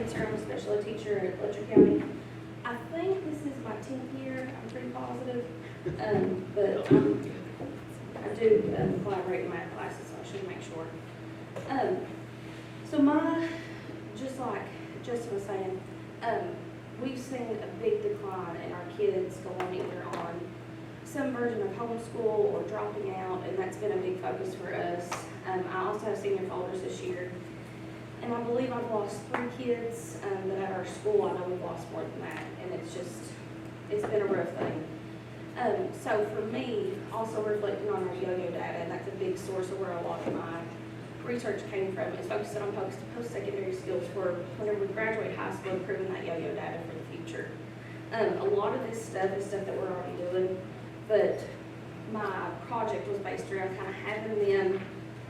Spencer. I'm a special ed teacher at Letcher County. I think this is my 10th year. I'm pretty positive, but I do collaborate in math classes, so I should make sure. Just like Justin was saying, we've seen a big decline in our kids going either on some version of homeschool or dropping out, and that's been a big focus for us. I also have senior folders this year, and I believe I've lost 3 kids, but at our school I know we've lost more than that, and it's been a rough thing. So for me, also reflecting on our yo-yo data, and that's a big source of where a lot of my research came from, is focusing on post-secondary skills for whenever we graduate high school, improving that yo-yo data for the future. A lot of this stuff is stuff that we're already doing, but my project was based around kind of having them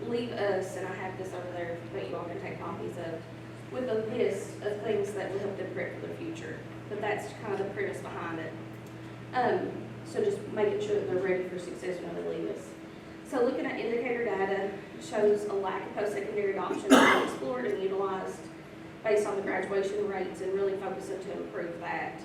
leave us, and I have this over there that you all can take copies of, with a list of things that will help them prep for the future. But that's kind of the premise behind it. So just making sure that they're ready for success when they leave us. So looking at indicator data shows a lack of post-secondary options being explored and utilized based on the graduation rates, and really focusing to improve that.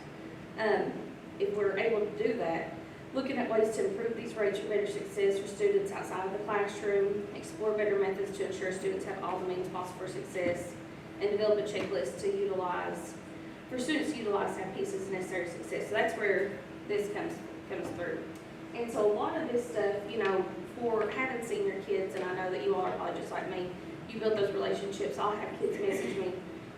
If we're able to do that, looking at ways to improve these rates for better success for students outside of the classroom, explore better methods to ensure students have all the means possible for success, and develop a checklist to utilize, for students to utilize to have pieces necessary to success. So that's where this comes through. And so a lot of this stuff, you know, for having senior kids, and I know that you all are probably just like me, you build those relationships. I'll have kids message me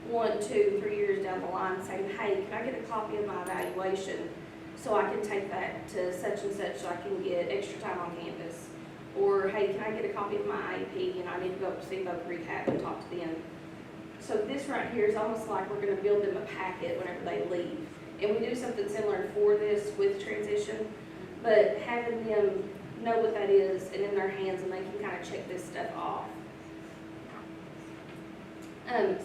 1, 2, 3 years down the line saying, hey, can I get a copy of my evaluation so I can take that to such and such so I can get extra time on campus? Or, hey, can I get a copy of my IEP and I need to go up to see both rehab and talk to them? So this right here is almost like we're going to build them a packet whenever they leave. And we do something similar for this with transition, but having them know what that is and in their hands, and they can kind of check this stuff off.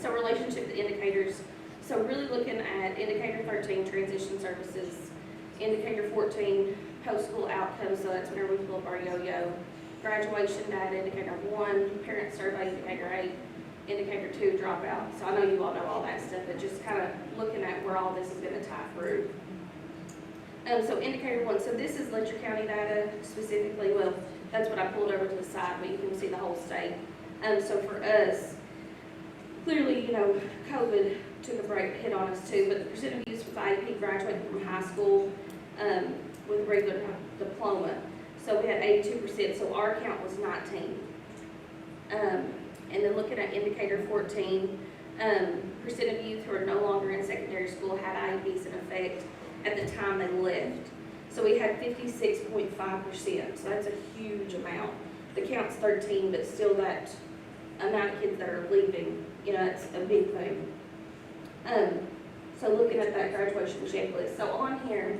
So relationship to indicators. So really looking at indicator 13, transition services, indicator 14, post-school outcomes, so that's whenever we pull up our yo-yo, graduation data, indicator 1, parent survey, indicator 8, indicator 2, dropout. So I know you all know all that stuff, but just kind of looking at where all this is going to tie through. So indicator 1, so this is Letcher County data specifically. Well, that's what I pulled over to the side, but you can see the whole state. So for us, clearly, you know, COVID took a hit on us too, but the percent of youth with IEP graduating from high school with a regular diploma. So we had 82%, so our count was 19. And then looking at indicator 14, percent of youth who are no longer in secondary school had IEPs in effect at the time they left. So we had 56.5%, so that's a huge amount. The count's 13, but still that amount of kids that are leaving, you know, it's a big thing. So looking at that graduation checklist. So on here,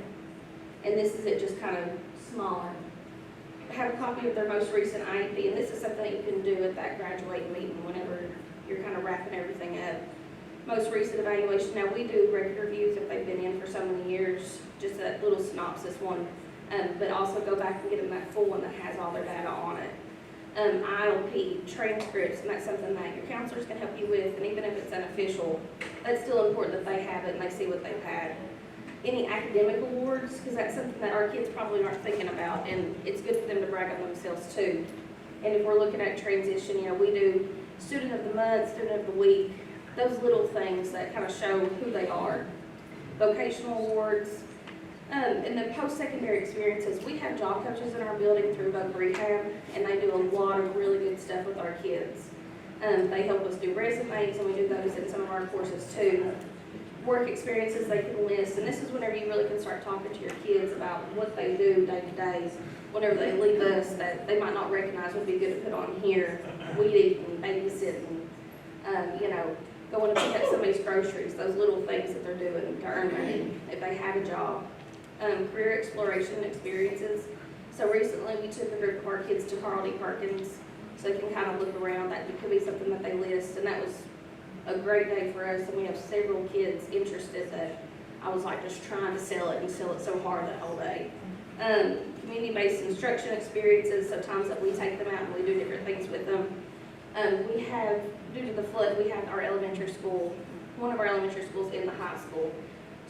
and this is it just kind of smaller, I have a copy of their most recent IEP, and this is something you can do at that graduate meeting whenever you're kind of wrapping everything up. Most recent evaluation. Now we do record reviews if they've been in for so many years, just that little synopsis one, but also go back and get them that full one that has all their data on it. ILP, transcripts, and that's something that your counselors can help you with, and even if it's unofficial, that's still important that they have it and they see what they've had. Any academic awards, because that's something that our kids probably aren't thinking about, and it's good for them to brag on themselves too. And if we're looking at transition, you know, we do student of the month, student of the week, those little things that kind of show who they are. Vocational awards, and then post-secondary experiences. We have job coaches in our building through both rehab, and they do a lot of really good stuff with our kids. They help us do resumes, and we do those in some of our courses too. Work experiences they can list, and this is whenever you really can start talking to your kids about what they do day to day. Whenever they leave us, that they might not recognize would be good to put on here. Weed eating, babysitting, you know, going to pick up somebody's groceries, those little things that they're doing to earn money if they have a job. Career exploration experiences. So recently we took a group of our kids to Carl D. Perkins, so they can kind of look around. That could be something that they list, and that was a great day for us, and we have several kids interested that I was like just trying to sell it and sell it so hard that whole day. Community-based instruction experiences, so times that we take them out and we do different things with them. We have, due to the flood, we have our elementary school one of our elementary schools in the high school.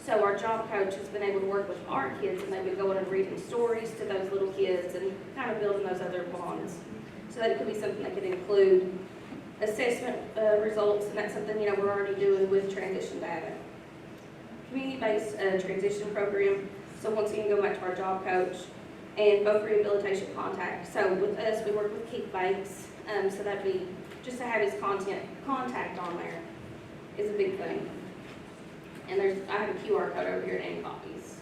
So our job coach has been able to work with our kids, and they've been going and reading stories to those little kids and kind of building those other bonds. So that could be something that could include assessment results, and that's something, you know, we're already doing with transition data. Community-based transition program. So once again, go back to our job coach and both rehabilitation contact. So with us, we work with Keith Banks. So that'd be just to have his contact on there is a big thing. And I have a QR code over here and copies.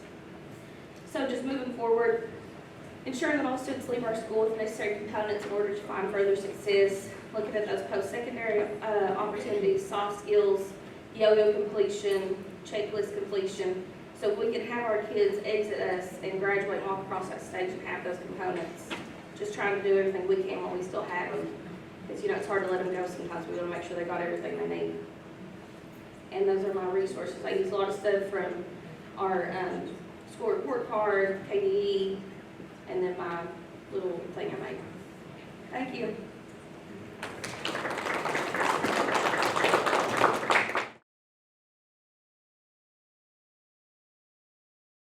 So just moving forward, ensuring that all students leave our school with necessary components in order to find further success. Looking at those post-secondary opportunities, soft skills, yo-yo completion, checklist completion. So if we can have our kids exit us and graduate and walk across that stage and have those components, just trying to do everything we can while we still have them. Because, you know, it's hard to let them go sometimes. We want to make sure they got everything they need. And those are my resources. I use a lot of stuff from our school report card, KDE, and then my little thing I made. Thank you.